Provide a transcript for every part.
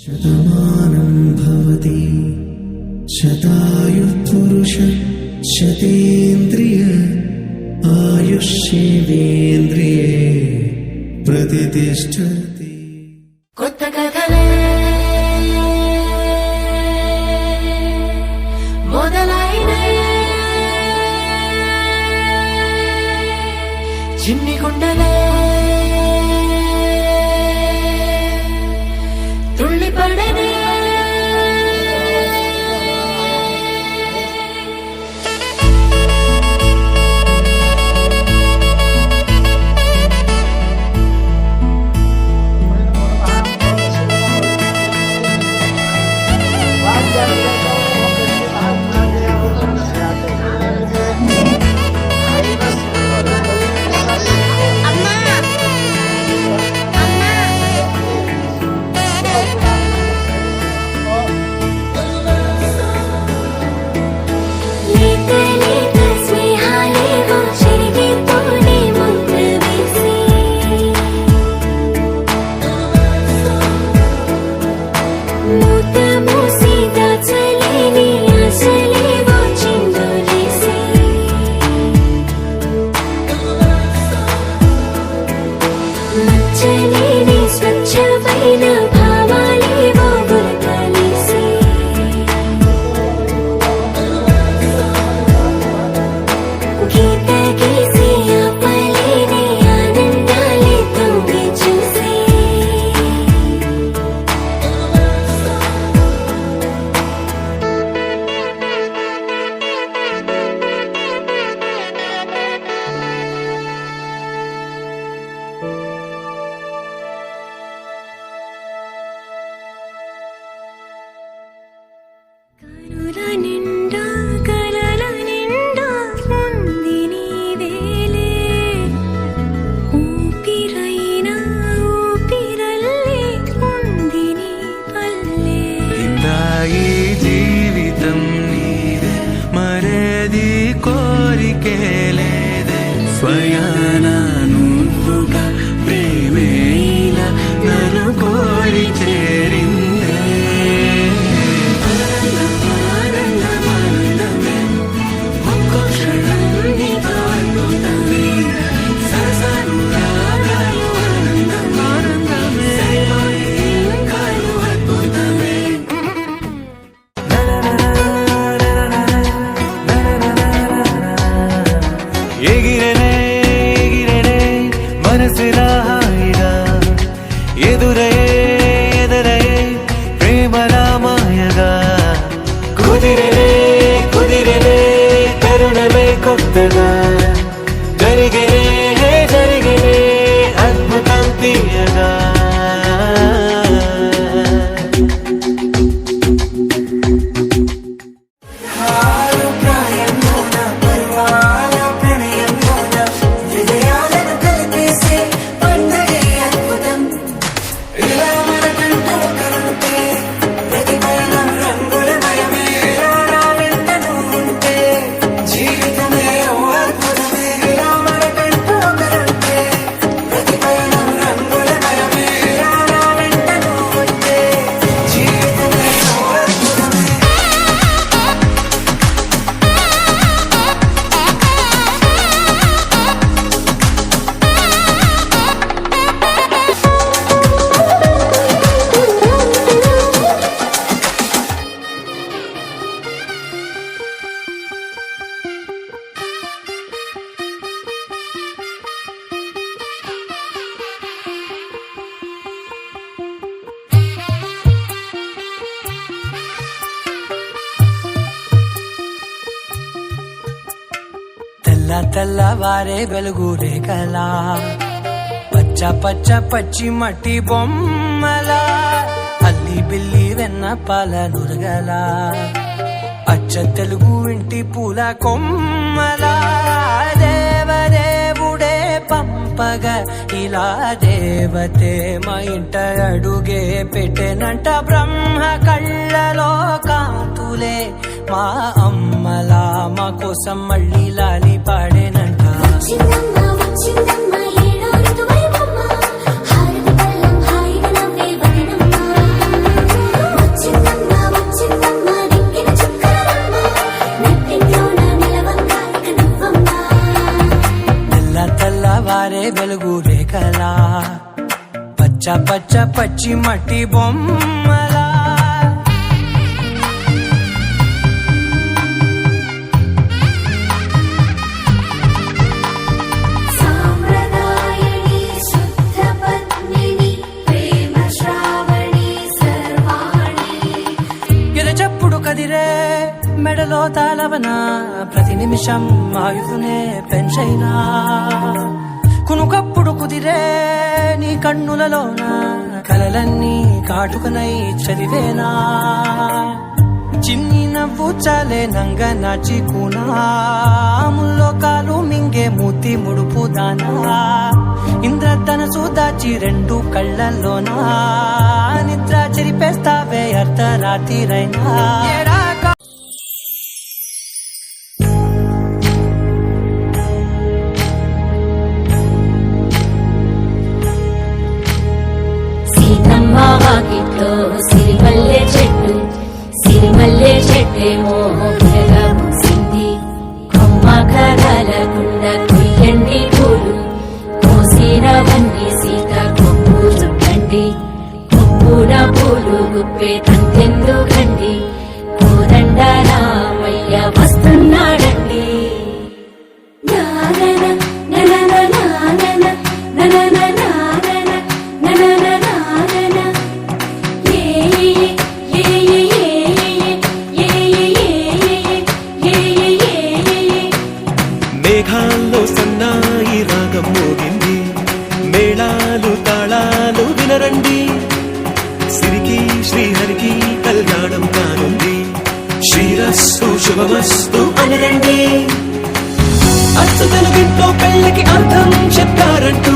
శతమానం భవతి శతాయుఃపురుష శతేంద్రియ ఆయుష్యేంద్రియే ప్రతిష్ఠతి. కొత్త కథలే మొదలైనయే చిన్ని గుండెలే తుళ్ళిపడనే స్వయానా నువ్వుగా ప్రేమేల నన్ను కోరి చేరిందే. ఆనందమే ఒక్కో క్షణం నీతో అద్భుతమే సరసను రాగాలు ఆనందమే కాలు అద్భుతమే. ఎగిరనే ఎగిరనే మనసులా హాయిగా ఎదురయే ప్రేమలా మాయగా కుదిరనే కుదిరనే తరుణమే కొత్తగా జరిగనే అద్భుతం తీయగా. తెల్లవారే వెలుగు రేఖలా పచ్చ పచ్చ పచ్చి మట్టి బొమ్మలా అల్లి బిల్లి వెన్న పాల నురగలా అచ్చ తెలుగు ఇంటి పూల కొమ్మలా దేవదేవుడే పంపగా ఇలా దేవతే మా ఇంట అడుగే పెట్టెనంట. బ్రహ్మ కళ్ళలో కాంతులే మా అమ్మలా మా కోసం మళ్ళీ లాలి పాడేనంట. పచ్చి మట్టి బొమ్మలా సాంప్రదాయని శుద్ధ పద్మిని ప్రేమ శ్రావణి సర్వాణి ఎరచప్పుడు కదిరే మెడలో తాళవన ప్రతి నిమిషం ఆయుధునే పెంచైనా కునుకప్పుడు కుదిరే నీ కన్నులలోన కలలన్నీ కాటుకనై చదివేనా చిన్ని నవ్వు చాలే నంగ నాచి కూనాముల్లో కాలు మింగే మూతి ముడుపు దానా ఇంద్రధనసు దాచి రెండు కళ్ళల్లోనా నిద్ర చెరిపేస్తావే అర్ధరాత్రిరైనా సీతమ్మ వాకిట్లో సిరిమల్లె చెట్టు సిరిమల్లె చెట్టేమో పూసింది కొమ్మ కదలకుండా కొయ్యండి పూలు కోసినవన్నీ సీత కొప్పు చుట్టండి కొప్పున పూలు గుప్పే తంతెందుకండి కోదండ రామయ్య వస్తున్నాడండి నానన ననన నానన ననన నానన ననన నానన ఏ ఏ ఏ ఏ ఏ ఏ మేఘాల్లో సన్నాయి రాగం మోగింది మేళాలు తాళాలు వినరండి సిరికి శ్రీహరికి కళ్యాణం కానుంది శ్రీరస్తు శుభమస్తు అనరండి అచ్చ తెలుగింట్లో పెళ్లికి అర్థం చెప్పారంటూ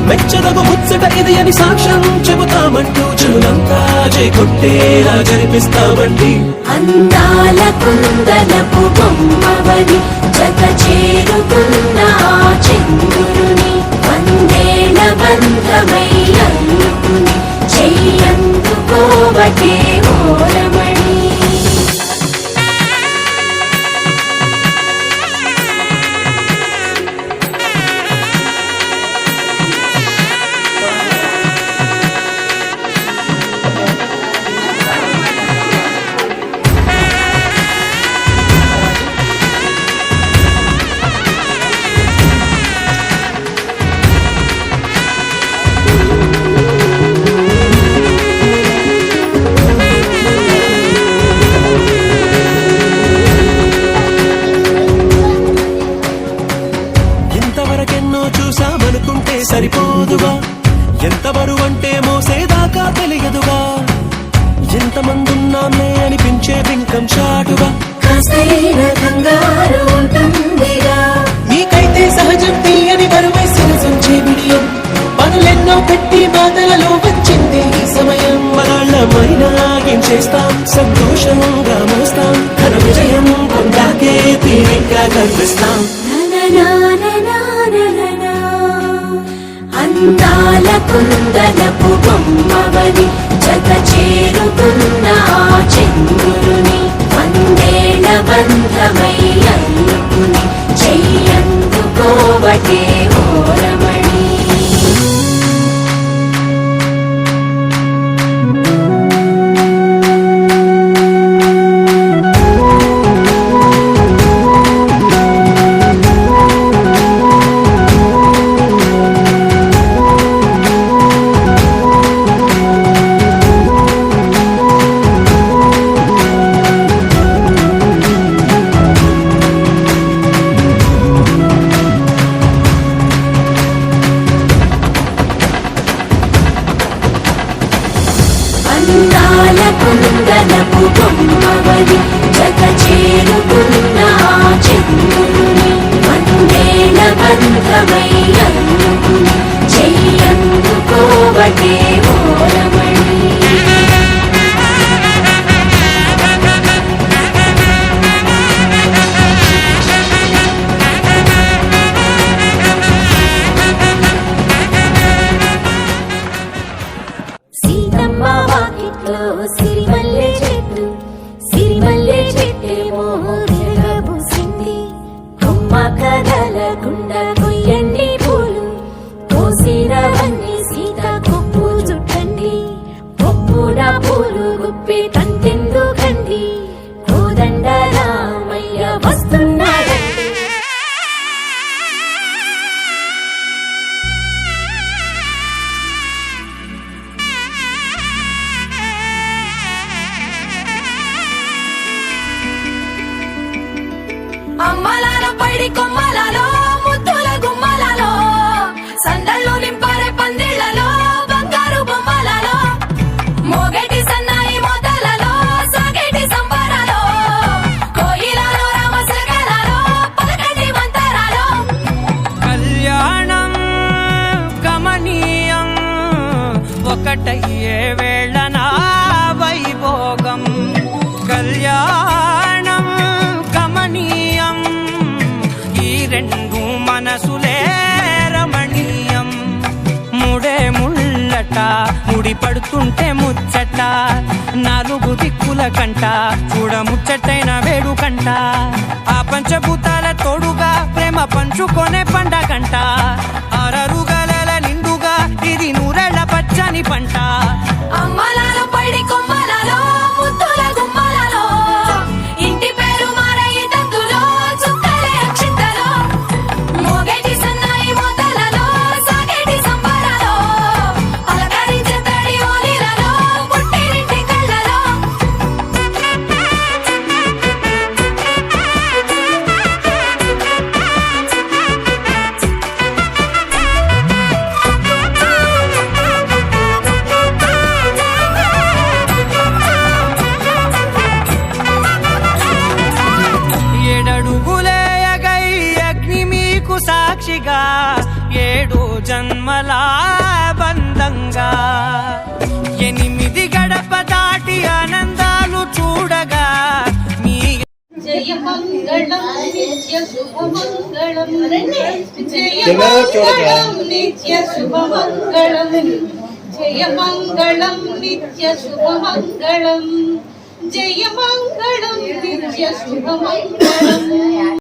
మెచ్చదగు ముచ్చట ఇది అని సాక్ష్యం చెబుతామంటూ చెవులంతా కొట్టేలా జరిపిస్తామండి అందాల కుందనపు బొమ్మవని జత చేరుకున్న ఆ చంద్రుని వందేల బంధమై అందుకుని చెయ్యందుకోవటే ఓరమణి ఇంతవరకెన్నో చూసామనుకుంటే సరిపోదుగా ఎంత బరువంటే మోసేదాకా తెలియదుగా ఎంతమందున్నామే అనిపించే బింకం చాటుగా కాస్తైన కంగారు ఉంటుందిగా మీకైతే సహజం తీయని బరువై సరసించే విడియం పనులెన్నో పెట్టి బాధలలో వచ్చింది ఈ సమయం మనాళ్ళమైనా ఏం చేస్తాం సంతోషంగా మోస్తాం ఘన విజయం పొందాకే తీరిగ్గా కనిపిస్తాం అందాల కుందనపు బొమ్మవని జత చేరుకున్న ఆ చంద్రుని వందేల బంధమై అందుకుని చెయ్యందుకోవటే ఓరమణి అందాల కుందనపు బొమ్మవని జత చేరుకున్న ఆ చంద్రుని వందేల బంధమై అందుకుని చెయ్యందుకోవటే ఓరమణి సీతమ్మ వాకిట్లో సిరిమల్లె చెట్టు సిరిమల్లె చెట్టేమో పూసింది కొమ్మ కదలకుండా కొయ్యండి పూలు కోసినవన్నీ సీత కొప్పు చుట్టండి చూపే తంతెందుకండి కోదండ రామయ్య వస్తున్నాడండి. అమ్మలాలో పైడి కొమ్మలలో ముద్దుల గుమ్మలలో సందళ్ళు నింపారే పందిళ్లలో బంగారు బొమ్మలలో మోగేటి సన్నాయి మోతలలో సాగేటి సంబరాలో కోయిలలో రామసగలలో పలకటి మంతరాలో కళ్యాణం గమనీయం ఒకటయ్యే వేళ నా వైభోగం కళ్యాణం గమనీయం ఈ రెండు మనసులే రమణీయం ముడే ముళ్ళట ముడి పడుతుంటే ముచ్చట నాలుగు దిక్కుల కంట చూడ ముచ్చటైన వేడుకంట ఆ పంచభూతాల తోడుగా ప్రేమ పంచుకొనే పండగంట అరరుగల నిండుగా ఇది నూరెళ్ళ పచ్చని పంట అమ్మలాలో పైడి కొమ్మలలో ముద్దుల గుమ్మలలో ఇంటి పేరు మారయి తంతులో చుక్కలే అక్షింతలో మోగేటి సన్నాయి మోతలలో సాగేటి సంబరాలో పలకరించే తడి ఓలిలలో పుట్టినింటి కళ్ళలో ఏడడుగులే ఎగై అగ్ని మీకు సాక్షిగా ఏడు జన్మల బంధంగా 8 గడప దాటి ఆనందాలు చూడగా మీ జయ మంగళం నిత్య శుభమంగళం జయ మంగళం నిత్య శుభమంగళం జయ మంగళం నిత్య శుభమంగళం జయ మంగళం నిత్య శుభమంగళం